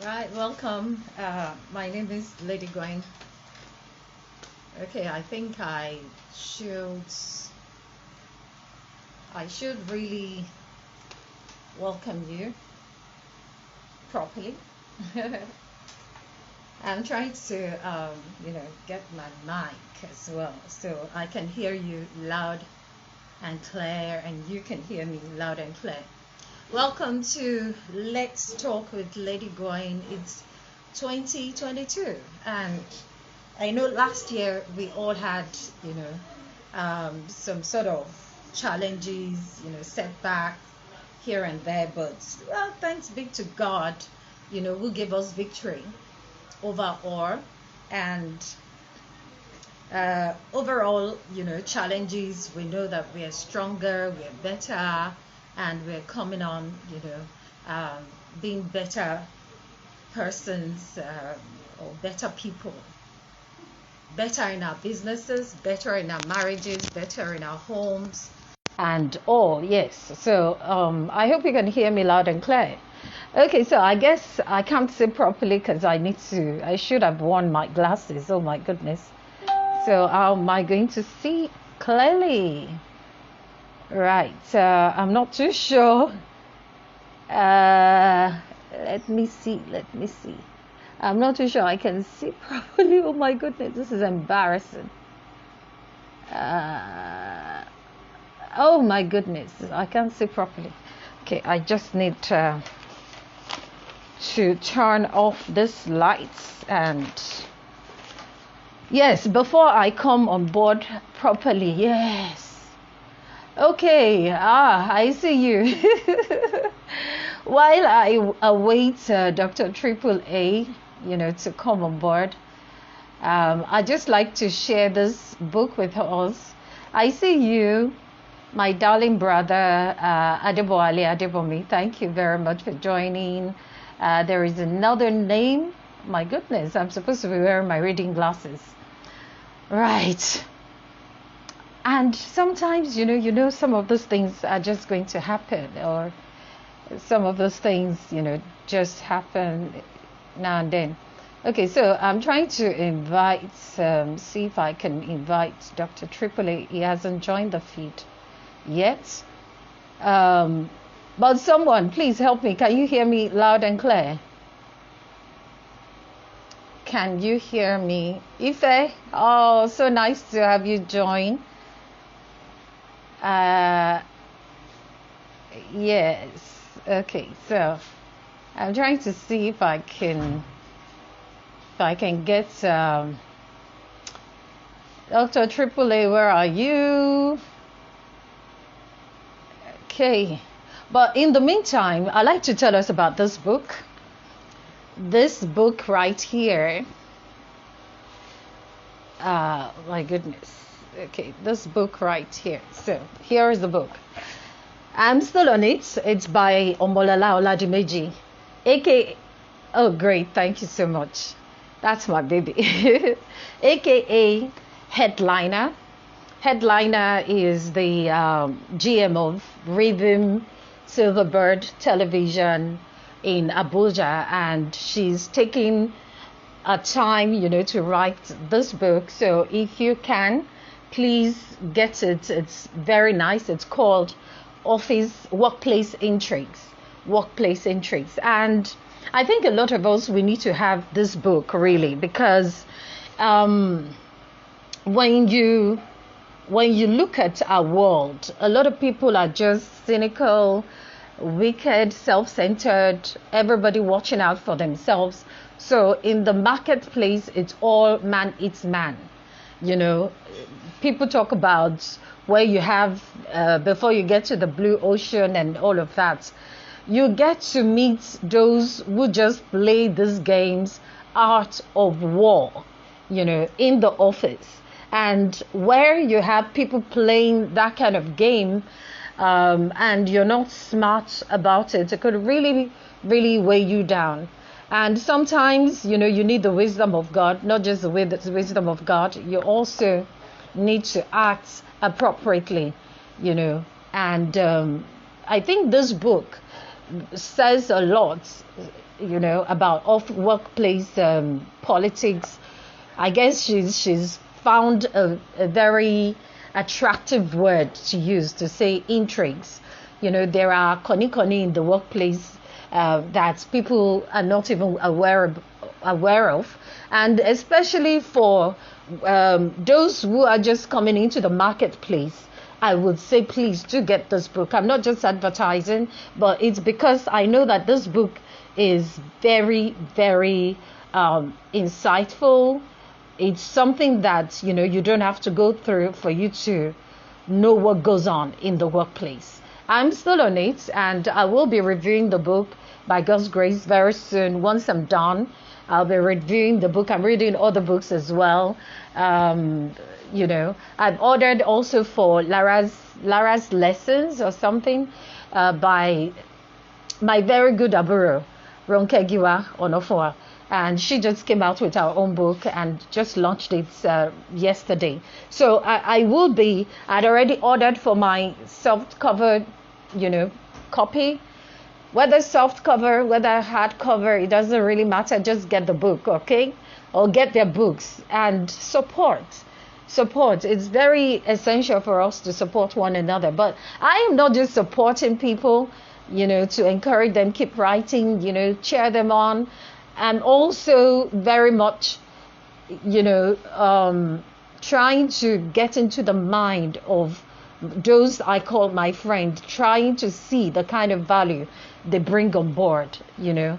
Right, welcome. My name is Lady Gwen. Okay, I think should I should really welcome you properly. I'm trying to get my mic as well so I can hear you loud and clear, and you can hear me loud and clear. Welcome to Let's Talk with Lady Gwen. It's 2022, and I know last year we all had, some sort of challenges, setbacks here and there, but well, thanks be to God, who gave us victory over all, and overall, challenges. We know that we are stronger, we are better, and we're coming on, being better persons or better people, better in our businesses, better in our marriages, better in our homes, and all. Yes. So I hope you can hear me loud and clear. Okay, so I guess I can't see properly because I should have worn my glasses. Oh my goodness. So how am I going to see clearly? Right, I'm not too sure. Let me see. I'm not too sure I can see properly. Oh my goodness, this is embarrassing. Oh my goodness, I can't see properly. Okay, I just need to turn off this lights, and yes, before I come on board properly. Yes. Okay, I see you. While I await Dr. Triple A, to come on board, I just like to share this book with us. I see you, my darling brother, Adebola Atiba. Thank you very much for joining. There is another name. My goodness, I'm supposed to be wearing my reading glasses. Right. And sometimes, some of those things are just going to happen, or some of those things, just happen now and then. Okay, so I'm trying to invite, see if I can invite Dr. Tripoli. He hasn't joined the feed yet. But someone, please help me. Can you hear me loud and clear? Can you hear me? Ife? Oh, so nice to have you join. Yes. Okay, so I'm trying to see if I can get Dr. AAA, where are you? Okay, but in the meantime, I'd like to tell us about this book. This book right here. My goodness. Okay, this book right here. So here is the book. I'm still on it. It's by Omolala Oladimeji, aka, oh great, thank you so much. That's my baby. Aka Headliner. Headliner is the GM of Rhythm Silverbird Television in Abuja, and she's taking a time, to write this book. So if you can, please get it. It's very nice. It's called Workplace Intrigues. And I think a lot of us, we need to have this book really, because when you look at our world, a lot of people are just cynical, wicked, self-centered, everybody watching out for themselves. So in the marketplace, it's all man eats man. People talk about where you have, before you get to the blue ocean and all of that, you get to meet those who just play these games out of war, in the office. And where you have people playing that kind of game, and you're not smart about it, it could really, really weigh you down. And sometimes, you need the wisdom of God, not just the wisdom of God. You also need to act appropriately, And I think this book says a lot. about off workplace politics. I guess she's found a very attractive word to use to say intrigues. There are koni in the workplace that people are not even aware of, and especially for those who are just coming into the marketplace. I would say please do get this book. I'm not just advertising, but it's because I know that this book is very, very insightful. It's something that you don't have to go through for you to know what goes on in the workplace. I'm still on it, and I will be reviewing the book by God's grace very soon. Once I'm done, I'll be reviewing the book. I'm reading other books as well. I've ordered also for Lara's Lessons or something by my very good Aburo, Ronke Giwa Onofua. And she just came out with her own book and just launched it yesterday. So I'd already ordered for my soft cover, copy. Whether soft cover, whether hard cover, it doesn't really matter. Just get the book, okay? Or get their books and support. It's very essential for us to support one another. But I am not just supporting people, to encourage them, keep writing, cheer them on. I'm also very much, trying to get into the mind of those I call my friend, trying to see the kind of value they bring on board, Omolela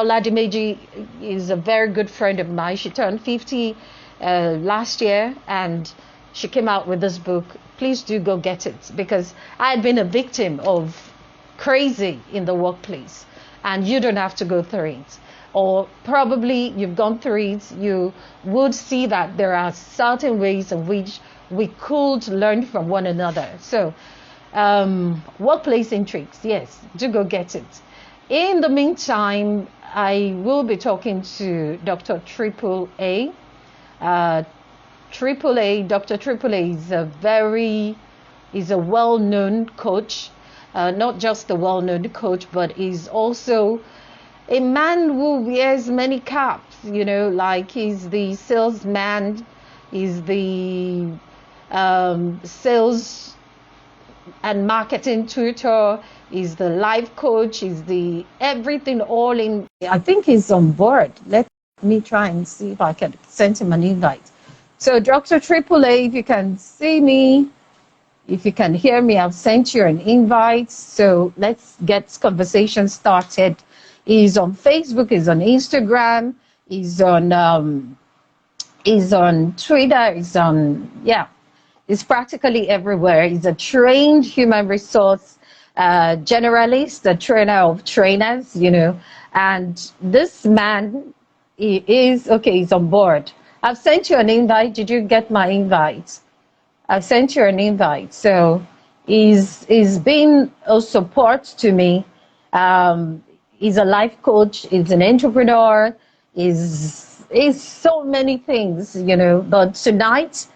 Oladimeji is a very good friend of mine. She turned 50 last year, and she came out with this book. Please do go get it, because I had been a victim of crazy in the workplace, and you don't have to go through it. Or probably you've gone through it, you would see that there are certain ways in which we could learn from one another. So, workplace intrigues, yes, do go get it. In the meantime, I will be talking to Dr. Triple A. Dr. Triple A is a well-known coach, not just a well-known coach, but is also a man who wears many caps, like he's the salesman, he's the sales and marketing tutor, he's the life coach, he's the everything all in. I think he's on board. Let me try and see if I can send him an invite. So Dr. Triple A, if you can see me, if you can hear me, I've sent you an invite. So let's get conversation started. He's on Facebook, he's on Instagram, he's on Twitter, he's practically everywhere. He's a trained human resource generalist, a trainer of trainers, and this man he's on board. I've sent you an invite. Did you get my invite? I've sent you an invite. So he's been a support to me. He's a life coach. He's an entrepreneur. He's so many things, But tonight,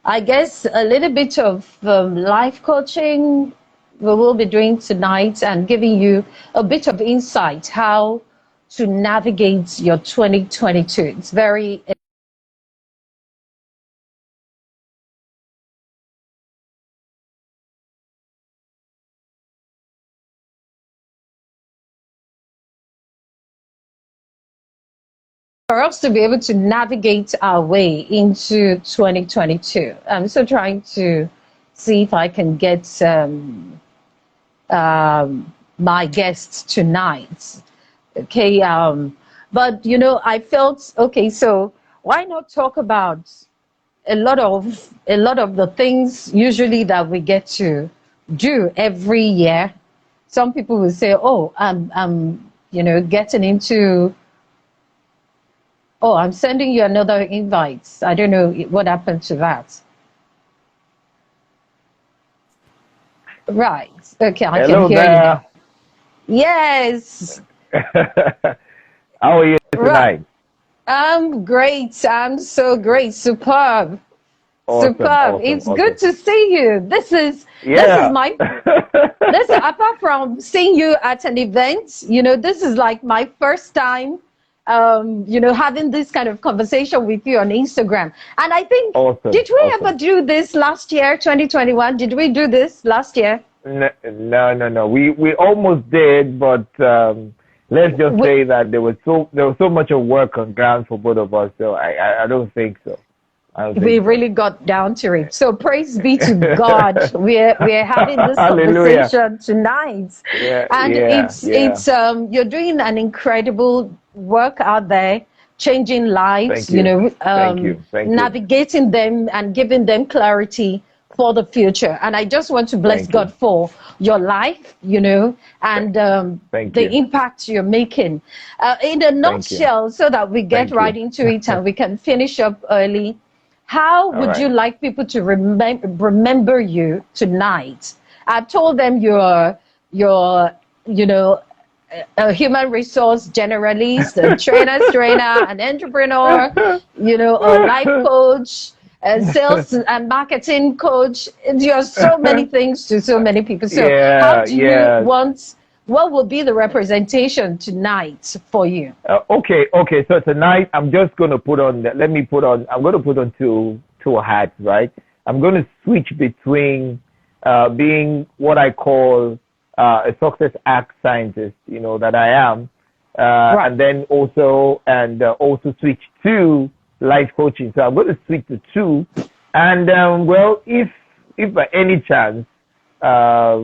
I guess a little bit of life coaching we will be doing tonight, and giving you a bit of insight how to navigate your 2022. It's very for us to be able to navigate our way into 2022. I'm still trying to see if I can get my guests tonight. Okay, but I felt okay. So why not talk about a lot of the things usually that we get to do every year? Some people will say, "Oh, I'm getting into." Oh, I'm sending you another invite. I don't know what happened to that. Right. Okay, I Hello can hear you now. there. Yes. How are you Right. tonight? I'm great. I'm so great. Superb. Awesome, Superb. awesome, It's good awesome. to see you. This is Yeah. my this apart from seeing you at an event, this is like my first time having this kind of conversation with you on Instagram. And I think, Awesome, did we ever awesome. do this last year, 2021? Did we do this last year? No, no, no. We almost did, but let's just We, say that there was so much of work on ground for both of us. So I don't think so. I don't we think so. really got down to it. So praise be to God. We're having this Hallelujah. conversation tonight. Yeah, And yeah, yeah. you're doing an incredible work out there, changing lives, Thank you. Thank you. Thank you. navigating them and giving them clarity for the future. And I just want to bless Thank you. God for your life, Th- and Thank the you. impact you're making. In a Thank you. nutshell, so that we get Thank right you. into it and we can finish up early, how All would you right. like people to remember you tonight? I've told them you're a human resource generalist, a trainer, an entrepreneur, a life coach, a sales and marketing coach. You're so many things to so many people. So how Yeah, do you yeah. want, what will be the representation tonight for you? Okay. So tonight I'm just going to put on. Let me put on. I'm going to put on two hats, right? I'm going to switch between being what I call a success act scientist, that I am, Right. and then also switch to life coaching. So I'm going to switch the two, and well, if by any chance uh,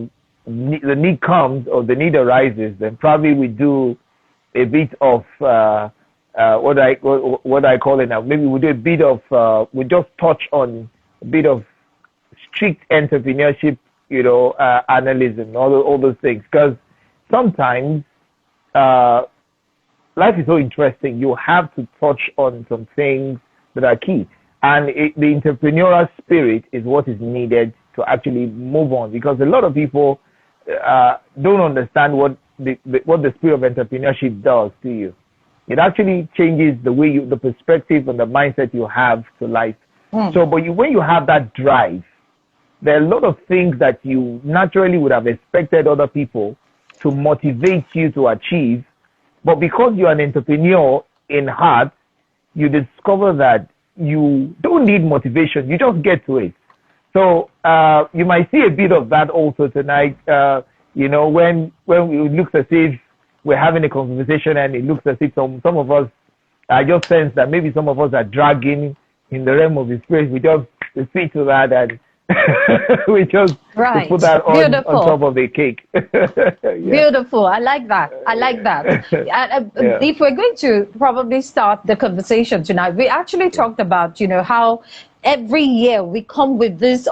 the need comes or the need arises, then probably we do a bit of what I call it now. Maybe we do a bit of we just touch on a bit of strict entrepreneurship, analysis, all those things. Because sometimes uh, life is so interesting. You have to touch on some things that are key, and the entrepreneurial spirit is what is needed to actually move on. Because a lot of people don't understand what the spirit of entrepreneurship does to you. It actually changes the perspective and the mindset you have to life. Mm. So, when you have that drive, there are a lot of things that you naturally would have expected other people to motivate you to achieve. But because you're an entrepreneur in heart, you discover that you don't need motivation. You just get to it. So you might see a bit of that also tonight. When it looks as if we're having a conversation and it looks as if some of us, I just sense that maybe some of us are dragging in the realm of the spirit. We just speak to that and we just to put Right. that on Beautiful. top of the cake. Yeah. Beautiful. I like that. I like that. Yeah. If we're going to probably start the conversation tonight, we actually talked about, how every year we come with this,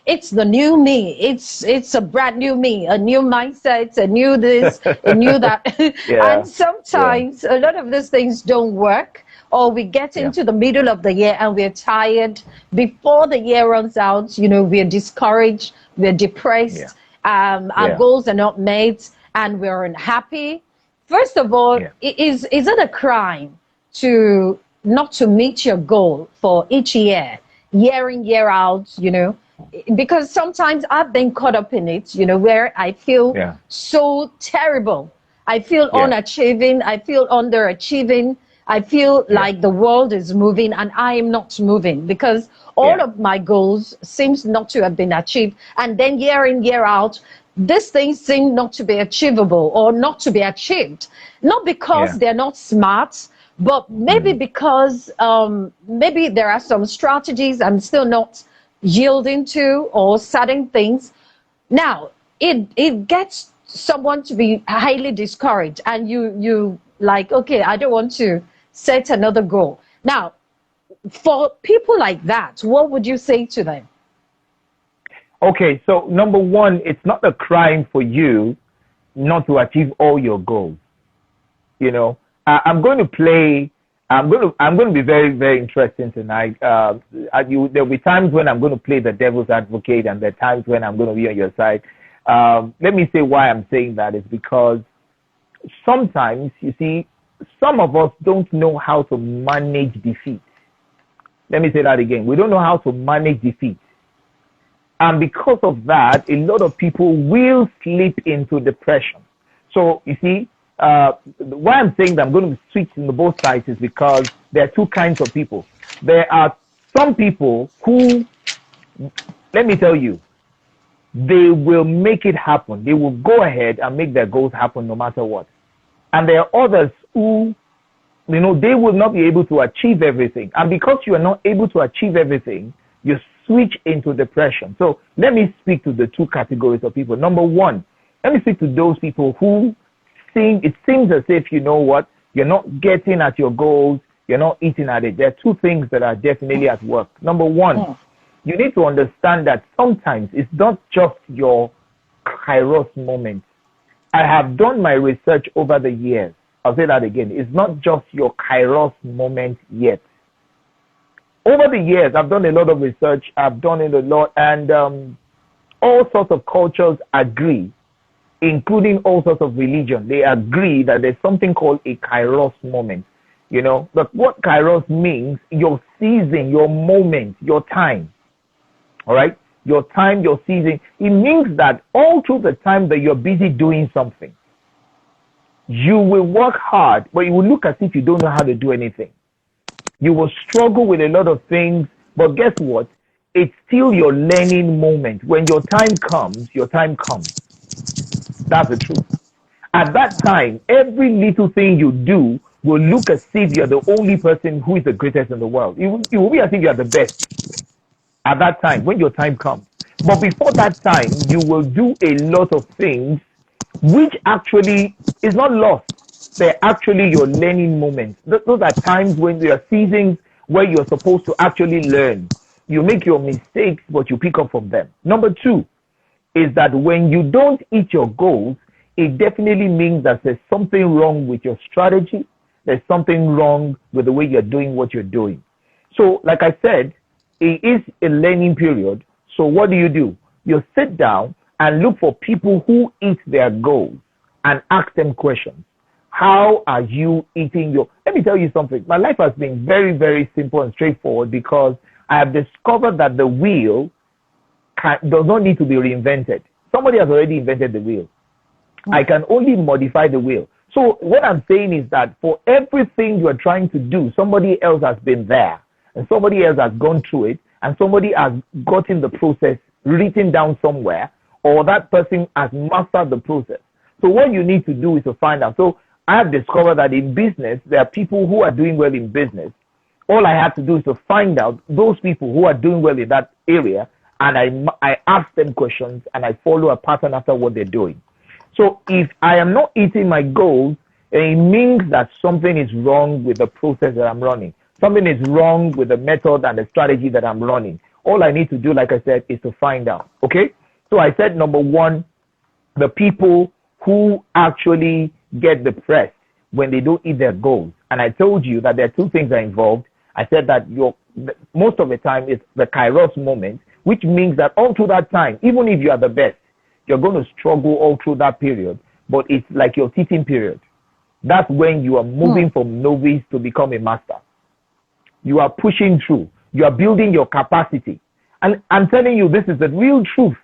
it's the new me. It's a brand new me, a new mindset, a new this, a new that. And Yeah. Yeah. sometimes a lot of these things don't work, or we get Yeah. into the middle of the year and we're tired. Before the year runs out, we're discouraged, we're Yeah. depressed, our Yeah. goals are not met, and we're unhappy. First of all, Yeah. is it a crime to not to meet your goal for each year in, year out, because sometimes I've been caught up in it, where I feel Yeah. so terrible. I feel Yeah. unachieving. I feel underachieving. I feel Yeah. like the world is moving and I am not moving because all Yeah. of my goals seems not to have been achieved. And then year in, year out, these things seem not to be achievable or not to be achieved. Not because Yeah. they're not smart, but maybe Mm. because maybe there are some strategies I'm still not yielding to or certain things. Now, it gets someone to be highly discouraged and you like, okay, I don't want to set another goal. Now, for people like that, what would you say to them? Okay, so number one, it's not a crime for you not to achieve all your goals. You know, I'm going to play. I'm going to be very, very interesting tonight. There'll be times when I'm going to play the devil's advocate, and there are times when I'm going to be on your side. Let me say why I'm saying that is because sometimes, you see, some of us don't know how to manage defeat. Let me say that again. We don't know how to manage defeat. And because of that, a lot of people will slip into depression. So, you see, why I'm saying that I'm going to switch in the both sides is because there are two kinds of people. There are some people who, let me tell you, they will make it happen. They will go ahead and make their goals happen no matter what. And there are others who, they will not be able to achieve everything. And because you are not able to achieve everything, you switch into depression. So let me speak to the two categories of people. Number one, let me speak to those people who it seems as if, you know what, you're not getting at your goals, you're not eating at it. There are two things that are definitely at work. Number one, you need to understand that sometimes it's not just your kairos moment. I have done my research over the years. I'll say that again. It's not just your kairos moment yet. Over the years, I've done a lot of research. I've done it a lot. And all sorts of cultures agree, including all sorts of religion. They agree that there's something called a kairos moment. But what kairos means, your season, your moment, your time. All right? Your time, your season. It means that all through the time that you're busy doing something, you will work hard, but it will look as if you don't know how to do anything. You will struggle with a lot of things, but guess what? It's still your learning moment. When your time comes, your time comes. That's the truth. At that time, every little thing you do will look as if you're the only person who is the greatest in the world. It will be as if you're the best at that time, when your time comes. But before that time, you will do a lot of things which actually is not lost. They're actually your learning moments. Those are times when there are seasons where you're supposed to actually learn. You make your mistakes, but you pick up from them. Number two is that when you don't hit your goals, it definitely means that there's something wrong with your strategy. There's something wrong with the way you're doing what you're doing. So, like I said, it is a learning period. So what do? You sit down and look for people who hit their goals and ask them questions. How are you eating your... Let me tell you something. My life has been very, very simple and straightforward because I have discovered that the wheel does not need to be reinvented. Somebody has already invented the wheel. I can only modify the wheel. So what I'm saying is that for everything you are trying to do, somebody else has been there and somebody else has gone through it and somebody has gotten the process written down somewhere, or that person has mastered the process. So what you need to do is to find out. So I have discovered that in business, there are people who are doing well in business. All I have to do is to find out those people who are doing well in that area, and I ask them questions and I follow a pattern after what they're doing. So if I am not hitting my goals, it means that something is wrong with the process that I'm running. Something is wrong with the method and the strategy that I'm running. All I need to do, like I said, is to find out. Okay? So I said, number one, the people who actually get depressed when they don't hit their goals. And I told you that there are two things that are involved. I said that most of the time it's the kairos moment, which means that all through that time, even if you are the best, you're going to struggle all through that period. But it's like your teaching period. That's when you are moving from novice to become a master. You are pushing through. You are building your capacity. And I'm telling you, this is the real truth.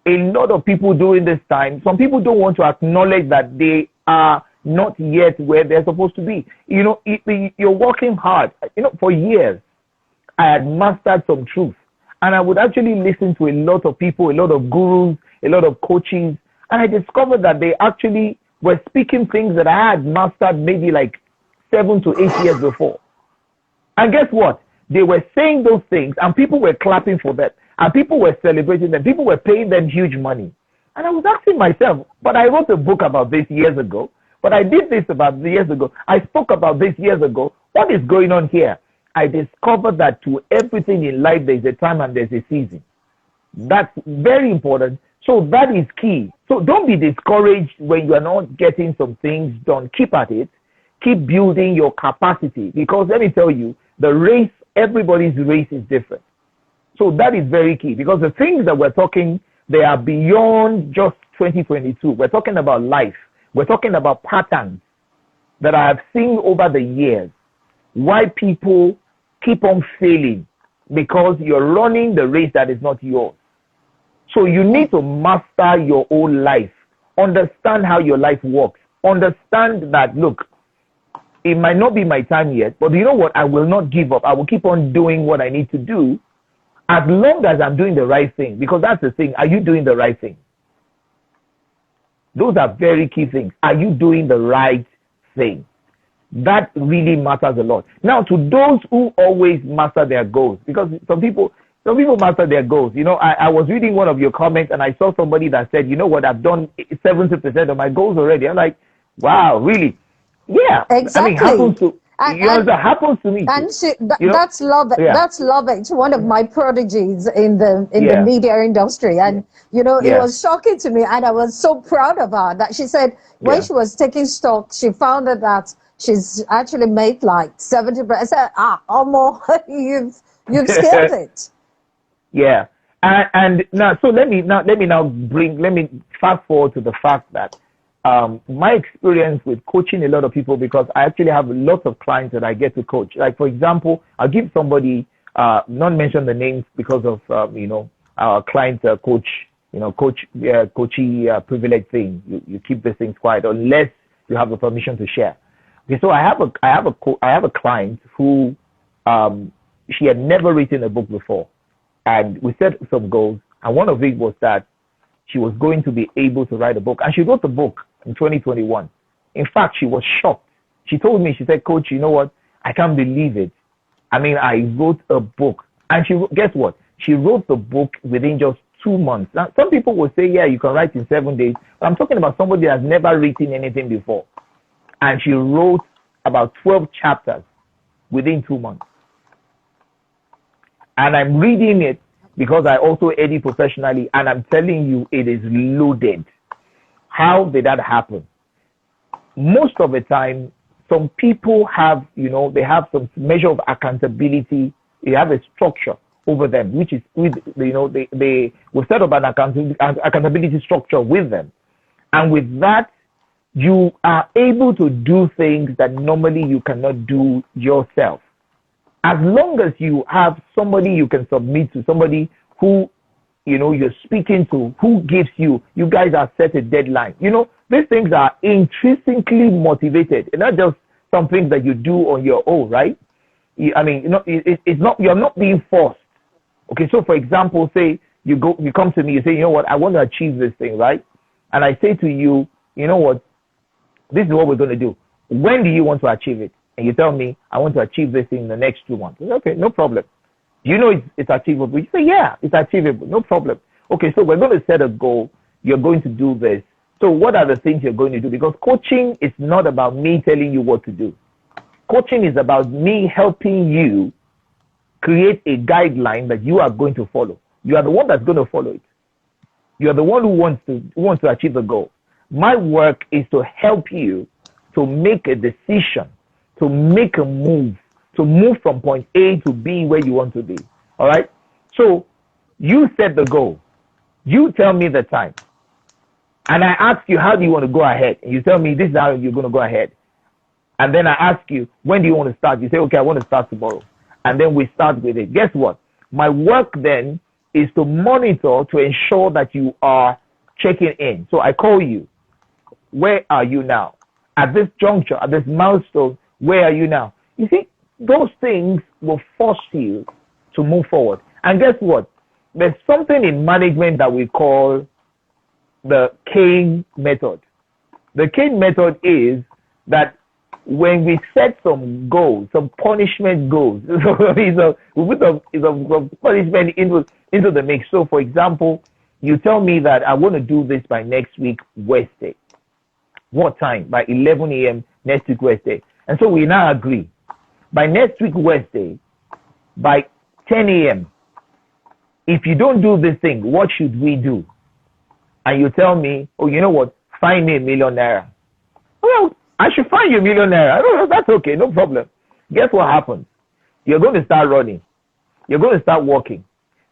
A lot of people during this time, some people don't want to acknowledge that they are not yet where they're supposed to be. You're working hard. For years, I had mastered some truth. And I would actually listen to a lot of people, a lot of gurus, a lot of coaches. And I discovered that they actually were speaking things that I had mastered maybe like 7 to 8 years before. And guess what? They were saying those things and people were clapping for them. And people were celebrating them. People were paying them huge money. And I was asking myself, but I wrote a book about this years ago. But I did this about years ago. I spoke about this years ago. What is going on here? I discovered that to everything in life, there's a time and there's a season. That's very important. So that is key. So don't be discouraged when you are not getting some things done. Keep at it. Keep building your capacity. Because let me tell you, the race, everybody's race is different. So that is very key. Because the things that we're talking, they are beyond just 2022. We're talking about life. We're talking about patterns that I have seen over the years. Why people keep on failing because you're running the race that is not yours. So you need to master your own life. Understand how your life works. Understand that, look, it might not be my time yet, but you know what? I will not give up. I will keep on doing what I need to do as long as I'm doing the right thing. Because that's the thing. Are you doing the right thing? Those are very key things. Are you doing the right thing? That really matters a lot. Now, to those who always master their goals, because some people master their goals. You know, I was reading one of your comments and I saw somebody that said, you know what, I've done 70% of my goals already. I'm like, wow, really? Yeah. Exactly. I mean, happens to me. And that's love it. Yeah. That's love it. One of my prodigies in the media industry. And, you know, it was shocking to me. And I was so proud of her that she said when she was taking stock, she found that she's actually made like 70%. I said, almost, you've scaled it. Yeah. And now, so let me fast forward to the fact that my experience with coaching a lot of people, because I actually have lots of clients that I get to coach. Like, for example, I'll give somebody, not mention the names because of, our client coachee privilege thing. You keep these things quiet unless you have the permission to share. Okay, so I have a client who, she had never written a book before. And we set some goals. And one of it was that she was going to be able to write a book. And she wrote the book in 2021. In fact, she was shocked. She told me, she said, Coach, you know what? I can't believe it. I mean, I wrote a book. And guess what? She wrote the book within just 2 months. Now, some people will say, yeah, you can write in 7 days. But I'm talking about somebody that has never written anything before. And she wrote about 12 chapters within 2 months. And I'm reading it because I also edit professionally, and I'm telling you, it is loaded. How did that happen? Most of the time, some people have, they have some measure of accountability. They have a structure over them, which is, they will set up an accountability structure with them. And with that, you are able to do things that normally you cannot do yourself. As long as you have somebody you can submit to, somebody who, you're speaking to, who gives you guys are set a deadline. These things are intrinsically motivated. It's not just some things that you do on your own, right? It's not, you're not being forced. Okay, so for example, say you come to me, you say, you know what, I want to achieve this thing, right? And I say to you, you know what, this is what we're going to do. When do you want to achieve it? And you tell me, I want to achieve this in the next 2 months. Okay, no problem. Do you know it's achievable? You say, yeah, it's achievable. No problem. Okay, so we're going to set a goal. You're going to do this. So what are the things you're going to do? Because coaching is not about me telling you what to do. Coaching is about me helping you create a guideline that you are going to follow. You are the one that's going to follow it. You are the one who wants to achieve the goal. My work is to help you to make a decision, to make a move, to move from point A to B where you want to be. All right? So you set the goal. You tell me the time. And I ask you, how do you want to go ahead? And you tell me, this is how you're going to go ahead. And then I ask you, when do you want to start? You say, okay, I want to start tomorrow. And then we start with it. Guess what? My work then is to monitor to ensure that you are checking in. So I call you. Where are you now? At this juncture, at this milestone, where are you now? You see, those things will force you to move forward. And guess what? There's something in management that we call the Kane method. The Kane method is that when we set some goals, some punishment goals, we put some punishment into the mix. So, for example, you tell me that I want to do this by next week, Wednesday. What time? By 11 a.m. next week, Wednesday. And so we now agree. By next week, Wednesday, by 10 a.m., if you don't do this thing, what should we do? And you tell me, oh, you know what? Find me ₦1 million. Well, I should find you ₦1 million. I don't know. That's okay. No problem. Guess what happens? You're going to start running. You're going to start walking.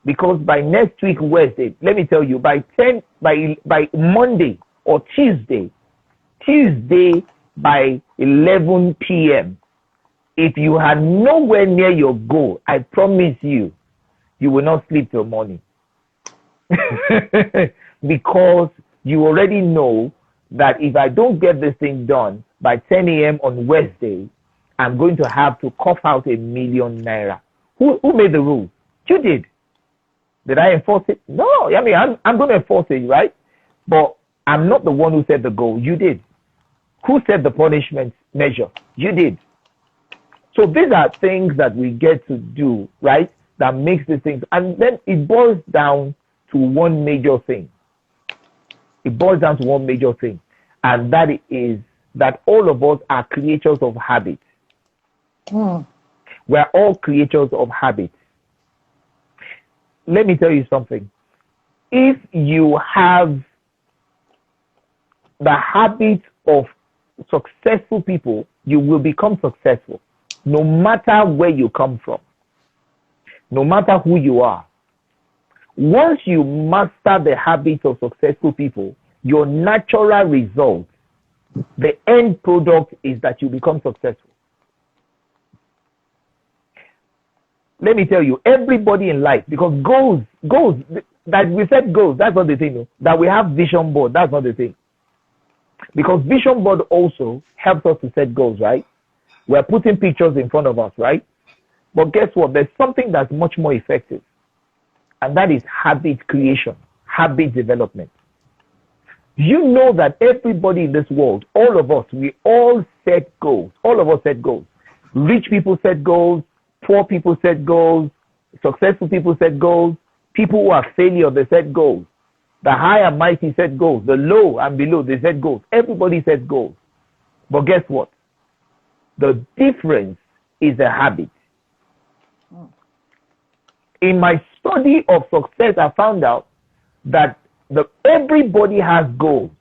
Because by next week, Wednesday, let me tell you, by Monday or Tuesday by 11 p.m., If you are nowhere near your goal, I promise you, you will not sleep till morning. Because you already know that if I don't get this thing done by 10 a.m. on Wednesday, I'm going to have to cough out ₦1,000,000 naira. Who made the rule? You did. Did I enforce it? No. I mean, I'm going to enforce it, right? But I'm not the one who set the goal. You did. Who set the punishment measure? You did. So these are things that we get to do, right? That makes these things. And then it boils down to one major thing. It boils down to one major thing. And that is that all of us are creatures of habit. We're all creatures of habit. Let me tell you something. If you have the habit of successful people, you will become successful no matter where you come from, no matter who you are. Once you master the habits of successful people, your natural result, the end product, is that you become successful. Let me tell you, everybody in life, because goals, that we set goals, that's not the thing. That we have vision board, that's not the thing. Because vision board also helps us to set goals, right? We're putting pictures in front of us, right? But guess what? There's something that's much more effective. And that is habit creation, habit development. You know that everybody in this world, all of us, we all set goals. All of us set goals. Rich people set goals. Poor people set goals. Successful people set goals. People who are failure, they set goals. The high and mighty set goals. The low and below, they set goals. Everybody sets goals. But guess what? The difference is a habit. In my study of success, I found out that everybody has goals.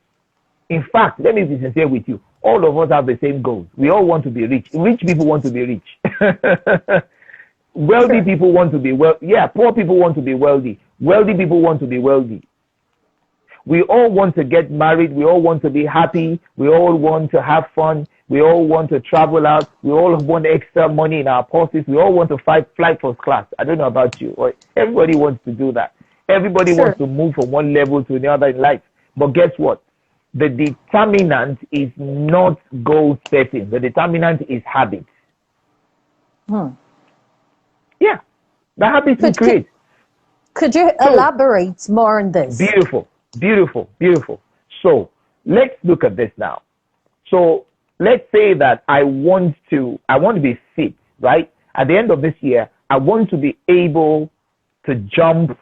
In fact, let me be sincere with you. All of us have the same goals. We all want to be rich. Rich people want to be rich. Wealthy people want to be wealthy. Yeah, poor people want to be wealthy. Wealthy people want to be wealthy. We all want to get married. We all want to be happy. We all want to have fun. We all want to travel out. We all want extra money in our purses. We all want to fly first class. I don't know about you. Everybody wants to do that. Everybody wants to move from one level to the other in life. But guess what? The determinant is not goal setting. The determinant is habit. Yeah. The habits we create. Could you elaborate more on this? Beautiful. So let's look at this now. So let's say that I want to be fit, right? At the end of this year, I want to be able to jump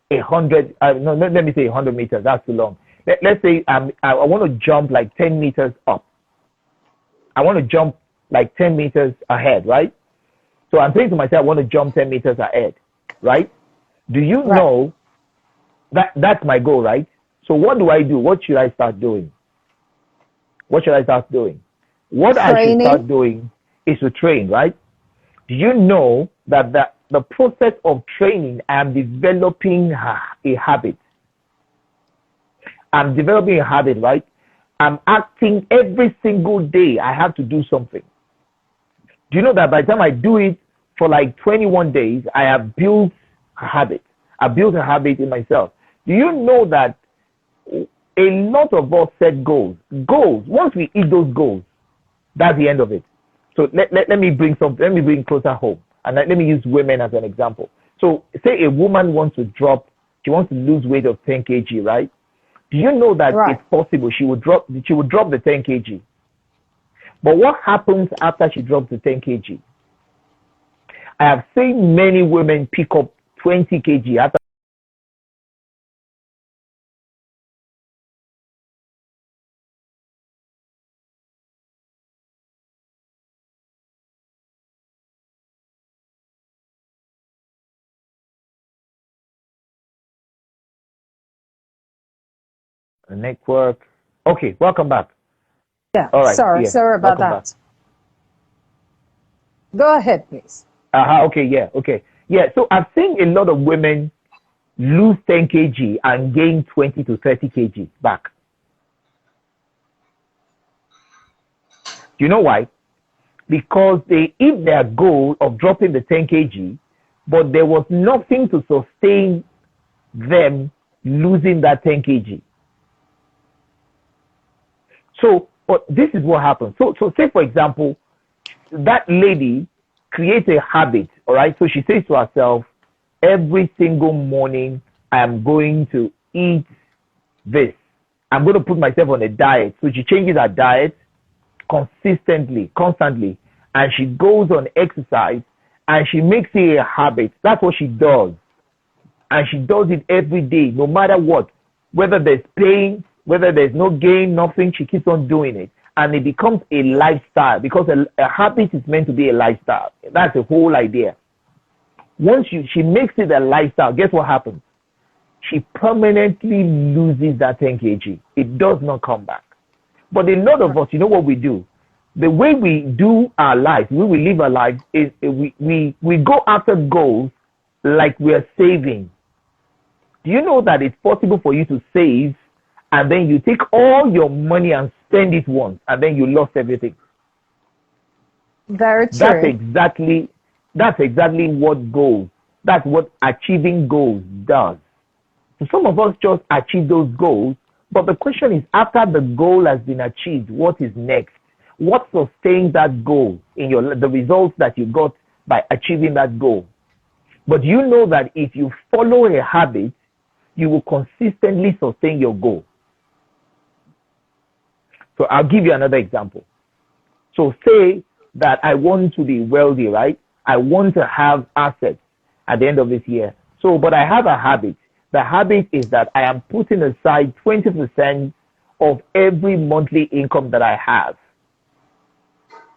100. No, let me say 100 meters. That's too long. Let's say I want to jump like 10 meters up. I want to jump like 10 meters ahead, right? So I'm saying to myself, I want to jump 10 meters ahead, right? Do you know that that's my goal, right? So what do I do? What should I start doing? What I should start doing is to train, right? Do you know that the process of training, I am developing a habit. I'm developing a habit, right? I'm acting every single day. I have to do something. Do you know that by the time I do it for like 21 days, I have built a habit. I built a habit in myself. Do you know that a lot of us set goals? Goals, once we hit those goals, that's the end of it. So let me bring closer home. And let me use women as an example. So say a woman wants to lose weight of 10 kg, right? Do you know that it's possible she would drop the 10 kg? But what happens after she drops the 10 kg? I have seen many women pick up 20 kg after the network. Okay, welcome back. Yeah, all right. Sorry about that. Back. Go ahead, please. Okay. Yeah, so I've seen a lot of women lose 10 kg and gain 20 to 30 kg back. You know why? because they hit their goal of dropping the 10 kg, but there was nothing to sustain them losing that 10 kg. So, but this is what happens. So say for example, that lady creates a habit, all right? So she says to herself, every single morning, I am going to eat this. I'm going to put myself on a diet. So she changes her diet consistently, constantly, and she goes on exercise and she makes it a habit. That's what she does. And she does it every day, no matter what. Whether there's pain, whether there's no gain, nothing, she keeps on doing it. And it becomes a lifestyle, because a habit is meant to be a lifestyle. That's the whole idea. Once she makes it a lifestyle, guess what happens? She permanently loses that 10 kg. It does not come back. But a lot of us, you know what we do? The way we do our life, the way we live our life, is we go after goals like we're saving. Do you know that it's possible for you to save and then you take all your money and spend it once and then you lost everything? Very true. That's exactly what goals, that's what achieving goals does. So some of us just achieve those goals, but the question is, after the goal has been achieved, what is next? What sustains that goal in the results that you got by achieving that goal? But you know that if you follow a habit, you will consistently sustain your goal. So I'll give you another example. So say that I want to be wealthy, right? I want to have assets at the end of this year. So, but I have a habit. The habit is that I am putting aside 20% of every monthly income that I have.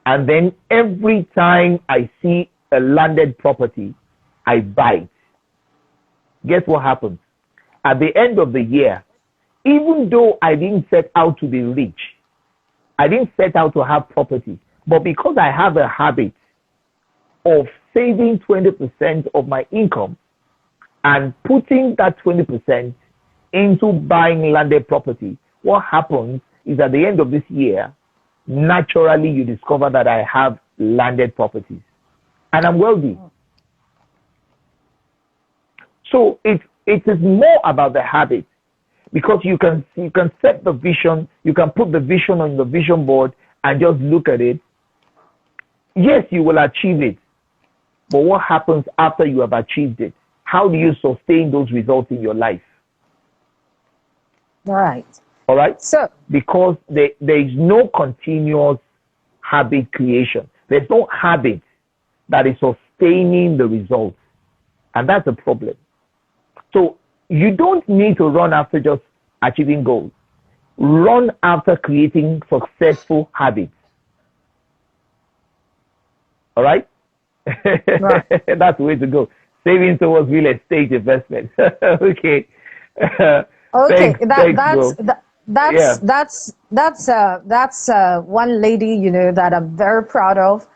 And then every time I see a landed property, I buy it. Guess what happens? At the end of the year, even though I didn't set out to be rich, I didn't set out to have property, but because I have a habit of saving 20% of my income and putting that 20% into buying landed property, what happens is at the end of this year, naturally you discover that I have landed properties and I'm wealthy. So it is more about the habit, because you can set the vision, you can put the vision on the vision board and just look at it. Yes, you will achieve it, but what happens after you have achieved it? How do you sustain those results in your life? Right. All right? So, because there is no continuous habit creation. There's no habit that is sustaining the results. And that's a problem. So you don't need to run after just achieving goals. Run after creating successful habits. All right? Right. That's the way to go. Saving towards real estate investment. Okay. Okay. Thanks, That's one lady, that I'm very proud of.